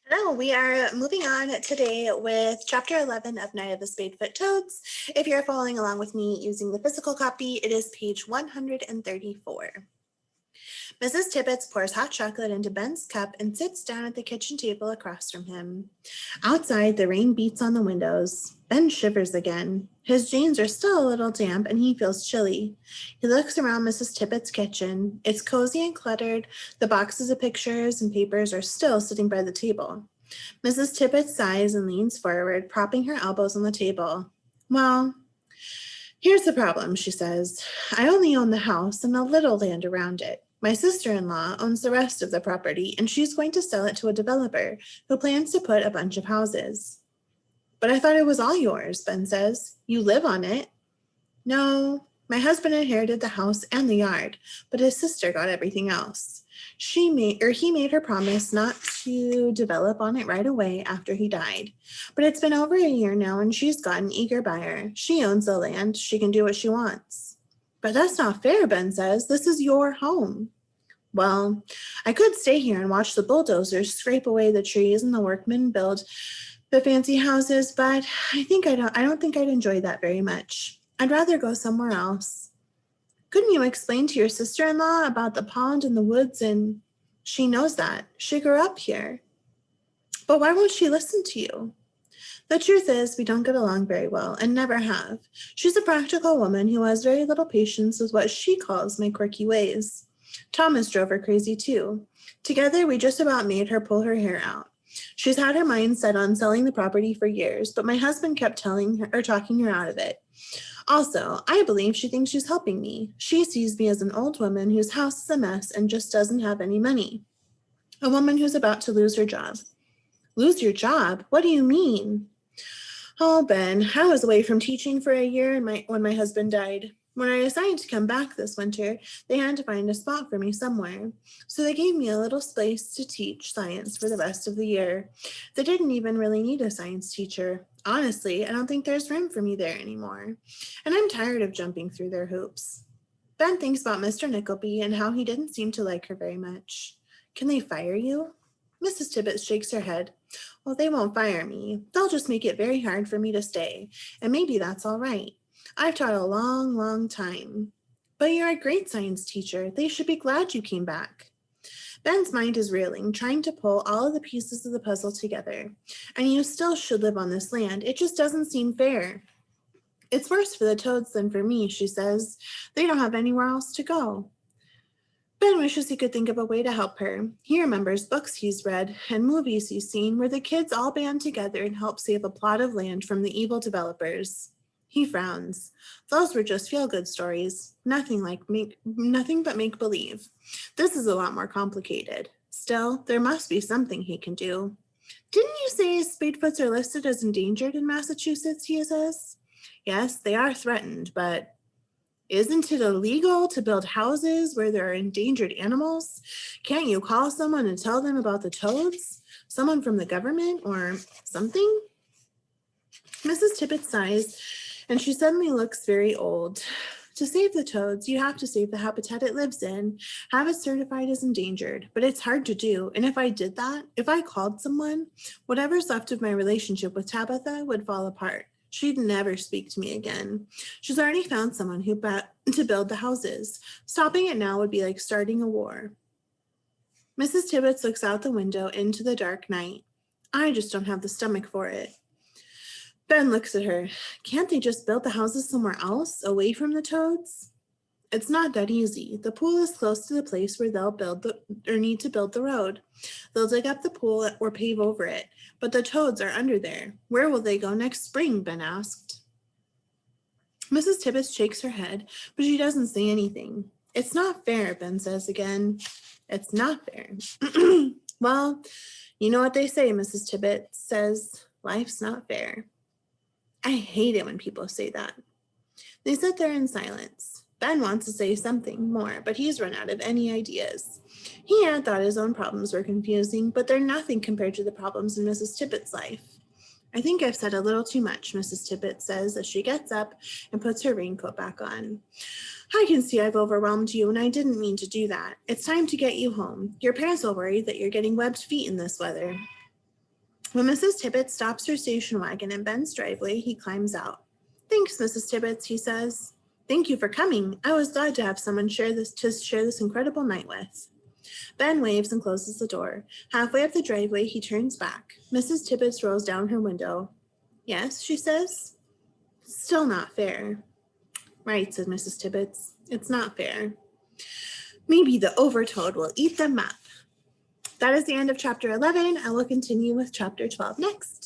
Hello, we are moving on today with Chapter 11 of Night of the Spadefoot Toads. If you're following along with me using the physical copy, it is page 134. Mrs. Tibbets pours hot chocolate into Ben's cup and sits down at the kitchen table across from him. Outside, the rain beats on the windows. Ben shivers again. His jeans are still a little damp and he feels chilly. He looks around Mrs. Tibbets' kitchen. It's cozy and cluttered. The boxes of pictures and papers are still sitting by the table. Mrs. Tibbets sighs and leans forward, propping her elbows on the table. Well, here's the problem, she says. I only own the house and a little land around it. My sister-in-law owns the rest of the property, and she's going to sell it to a developer who plans to put a bunch of houses. But I thought it was all yours, Ben says. You live on it. No, my husband inherited the house and the yard, but his sister got everything else. He made her promise not to develop on it right away after he died. But it's been over a year now and she's got an eager buyer. She owns the land. She can do what she wants. But that's not fair, Ben says. This is your home. Well, I could stay here and watch the bulldozers scrape away the trees and the workmen build the fancy houses, but I don't think I'd enjoy that very much. I'd rather go somewhere else. Couldn't you explain to your sister-in-law about the pond and the woods? And she knows that. She grew up here. But why won't she listen to you? The truth is, we don't get along very well and never have. She's a practical woman who has very little patience with what she calls my quirky ways. Thomas drove her crazy too. Together, we just about made her pull her hair out. She's had her mind set on selling the property for years, but my husband kept talking her out of it. Also, I believe she thinks she's helping me. She sees me as an old woman whose house is a mess and just doesn't have any money. A woman who's about to lose her job. Lose your job? What do you mean? Oh, Ben, I was away from teaching for a year when my husband died. When I decided to come back this winter, they had to find a spot for me somewhere. So they gave me a little space to teach science for the rest of the year. They didn't even really need a science teacher. Honestly, I don't think there's room for me there anymore. And I'm tired of jumping through their hoops. Ben thinks about Mr. Nickleby and how he didn't seem to like her very much. Can they fire you? Mrs. Tibbets shakes her head. Well, they won't fire me. They'll just make it very hard for me to stay. And maybe that's all right. I've taught a long, long time. But you're a great science teacher. They should be glad you came back. Ben's mind is reeling, trying to pull all of the pieces of the puzzle together. And you still should live on this land. It just doesn't seem fair. It's worse for the toads than for me, she says. They don't have anywhere else to go. Ben wishes he could think of a way to help her. He remembers books he's read and movies he's seen where the kids all band together and help save a plot of land from the evil developers. He frowns. Those were just feel-good stories, nothing but make-believe. This is a lot more complicated. Still, there must be something he can do. Didn't you say Spadefoots are listed as endangered in Massachusetts, he says? Yes, they are threatened, but isn't it illegal to build houses where there are endangered animals? Can't you call someone and tell them about the toads? Someone from the government or something? Mrs. Tibbet sighs, and she suddenly looks very old. To save the toads, you have to save the habitat it lives in, have it certified as endangered, but it's hard to do. And if I did that, if I called someone, whatever's left of my relationship with Tabitha would fall apart. She'd never speak to me again. She's already found someone to build the houses. Stopping it now would be like starting a war. Mrs. Tibbets looks out the window into the dark night. I just don't have the stomach for it. Ben looks at her. Can't they just build the houses somewhere else, away from the toads? It's not that easy. The pool is close to the place where they'll need to build the road. They'll dig up the pool or pave over it, but the toads are under there. Where will they go next spring? Ben asked. Mrs. Tibbets shakes her head, but she doesn't say anything. It's not fair, Ben says again. It's not fair. Well, you know what they say, Mrs. Tibbet says, life's not fair. I hate it when people say that. They sit there in silence. Ben wants to say something more, but he's run out of any ideas. He had thought his own problems were confusing, but they're nothing compared to the problems in Mrs. Tibbet's life. I think I've said a little too much, Mrs. Tibbet says as she gets up and puts her raincoat back on. I can see I've overwhelmed you, and I didn't mean to do that. It's time to get you home. Your parents will worry that you're getting webbed feet in this weather. When Mrs. Tibbetts stops her station wagon in Ben's driveway, he climbs out. "Thanks, Mrs. Tibbetts," he says. "Thank you for coming. I was glad to have someone share this incredible night with." Ben waves and closes the door. Halfway up the driveway, he turns back. Mrs. Tibbetts rolls down her window. "Yes," she says. "Still not fair." "Right," said Mrs. Tibbetts. "It's not fair. Maybe the overtoad will eat them up." That is the end of chapter 11. I will continue with chapter 12 next.